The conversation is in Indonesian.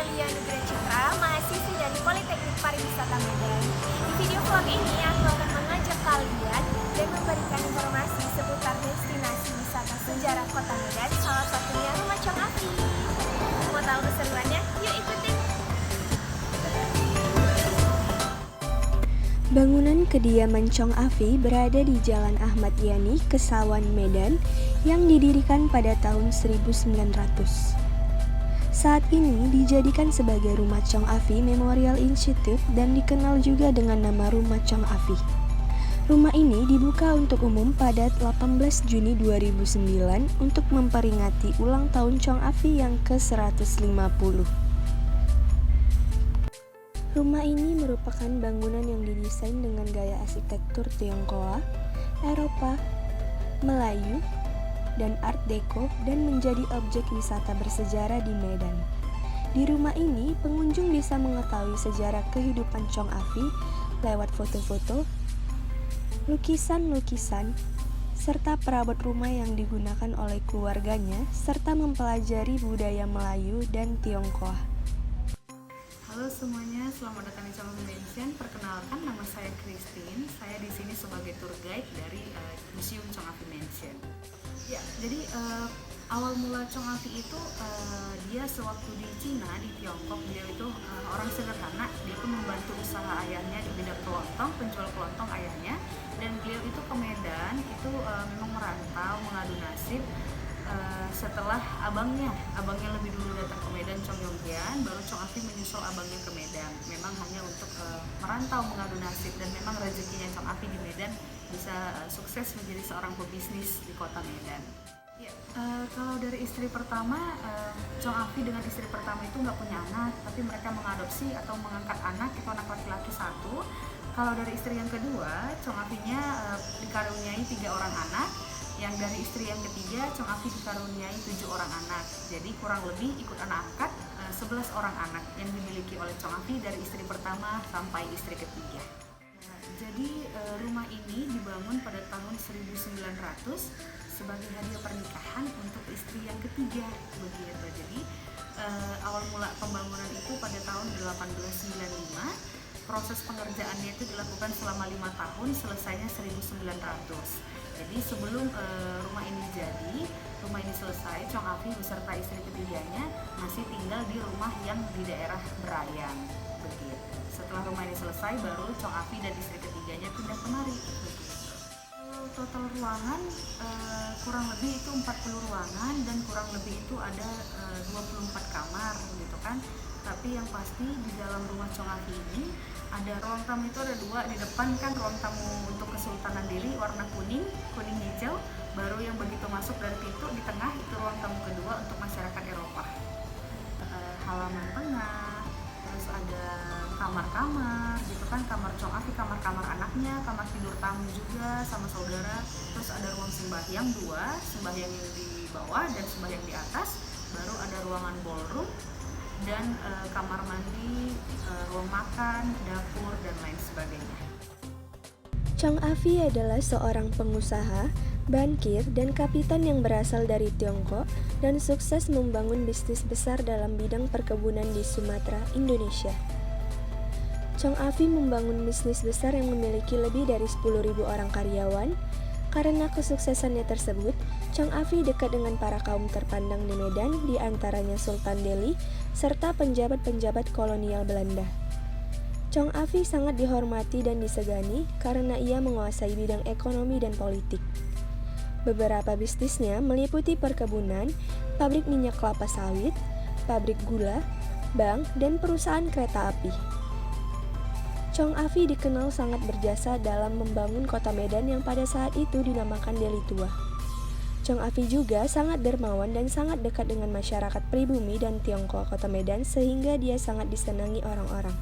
Amelia Nugra Citra, mahasiswi dari Politeknik Pariwisata Medan. Di video vlog ini aku akan mengajak kalian dan memberikan informasi seputar destinasi wisata sejarah Kota Medan, salah satunya Rumah Chong Afi. Mau tahu keseruannya? Yuk ikutin! Bangunan kediaman Chong Afi berada di Jalan Ahmad Yani, Kesawan, Medan, yang didirikan pada tahun 1900. Saat ini dijadikan sebagai Rumah Chong Afi Memorial Institute dan dikenal juga dengan nama Rumah Chong Afi. Rumah ini dibuka untuk umum pada 18 Juni 2009 untuk memperingati ulang tahun Chong Afi yang ke-150. Rumah ini merupakan bangunan yang didesain dengan gaya arsitektur Tionghoa, Eropa, Melayu, dan Art Deco dan menjadi objek wisata bersejarah di Medan. Di rumah ini, pengunjung bisa mengetahui sejarah kehidupan Chong Afi lewat foto-foto, lukisan-lukisan, serta perabot rumah yang digunakan oleh keluarganya, serta mempelajari budaya Melayu dan Tionghoa. Halo semuanya, selamat datang di Chong Afi Mansion. Perkenalkan, nama saya Christine. Saya di sini sebagai tour guide dari Museum Chong Afi Mansion. Ya, jadi awal mula Chong Afi itu dia sewaktu di Cina, di Tiongkok, dia itu orang sederhana. Dia itu membantu usaha ayahnya di bidang kelontong, penjual kelontong ayahnya. Dan beliau itu ke Medan, itu memang merantau, mengadu nasib. Setelah abangnya lebih dulu datang ke Medan, Chong Yonggian, baru Chong Afi menyusul abangnya ke Medan. Memang hanya untuk merantau, mengadu nasib, dan memang rezekinya Chong Afi di Medan bisa sukses menjadi seorang pebisnis di kota Medan. Ya, kalau dari istri pertama, Chong Afi dengan istri pertama itu nggak punya anak, tapi mereka mengadopsi atau mengangkat anak, itu anak laki-laki satu. Kalau dari istri yang kedua, Chong Afi-nya dikaruniai 3 orang anak. Yang dari istri yang ketiga, Chong Afi dikaruniai 7 orang anak. Jadi kurang lebih ikut anak angkat 11 orang anak yang dimiliki oleh Chong Afi dari istri pertama sampai istri ketiga. Jadi rumah ini dibangun pada tahun 1900 sebagai hadiah pernikahan untuk istri yang ketiga, begitu. Jadi awal mula pembangunan itu pada tahun 1895. Proses pengerjaannya itu dilakukan selama 5 tahun, selesainya 1900. Jadi sebelum rumah ini selesai, Chong Afi beserta istri ketiganya masih tinggal di rumah yang di daerah Berayang, begitu. Setelah rumah ini selesai, baru Chong Afi dan istri ketiganya pindah kemari, begitu. Total ruangan kurang lebih itu 40 ruangan dan kurang lebih itu ada 24 kamar, gitu kan. Tapi yang pasti di dalam rumah Chong Afi ini ada ruang tamu itu ada 2. Di depan kan ruang tamu untuk Kesultanan Delhi warna kuning hijau. Baru yang begitu masuk dari pintu di tengah itu ruang tamu kedua untuk masyarakat Eropa. Halaman tengah, terus ada kamar-kamar, gitu kan, kamar Chong Afi, kamar-kamar anaknya, kamar tidur tamu juga sama saudara. Terus ada ruang sembahyang 2, sembahyang yang di bawah dan sembahyang di atas. Baru ada ruangan ballroom dan kamar mandi, ruang makan, dapur, dan lain sebagainya. Chong Afi adalah seorang pengusaha, bankir, dan kapitan yang berasal dari Tiongkok dan sukses membangun bisnis besar dalam bidang perkebunan di Sumatera, Indonesia. Chong Afi membangun bisnis besar yang memiliki lebih dari 10.000 orang karyawan. Karena kesuksesannya tersebut, Chong Afi dekat dengan para kaum terpandang di Medan, di antaranya Sultan Delhi, serta penjabat-penjabat kolonial Belanda. Chong Afi sangat dihormati dan disegani karena ia menguasai bidang ekonomi dan politik. Beberapa bisnisnya meliputi perkebunan, pabrik minyak kelapa sawit, pabrik gula, bank, dan perusahaan kereta api. Chong Afi dikenal sangat berjasa dalam membangun kota Medan yang pada saat itu dinamakan Delhi Tua. Chong Afi juga sangat dermawan dan sangat dekat dengan masyarakat pribumi dan Tiongkok kota Medan sehingga dia sangat disenangi orang-orang.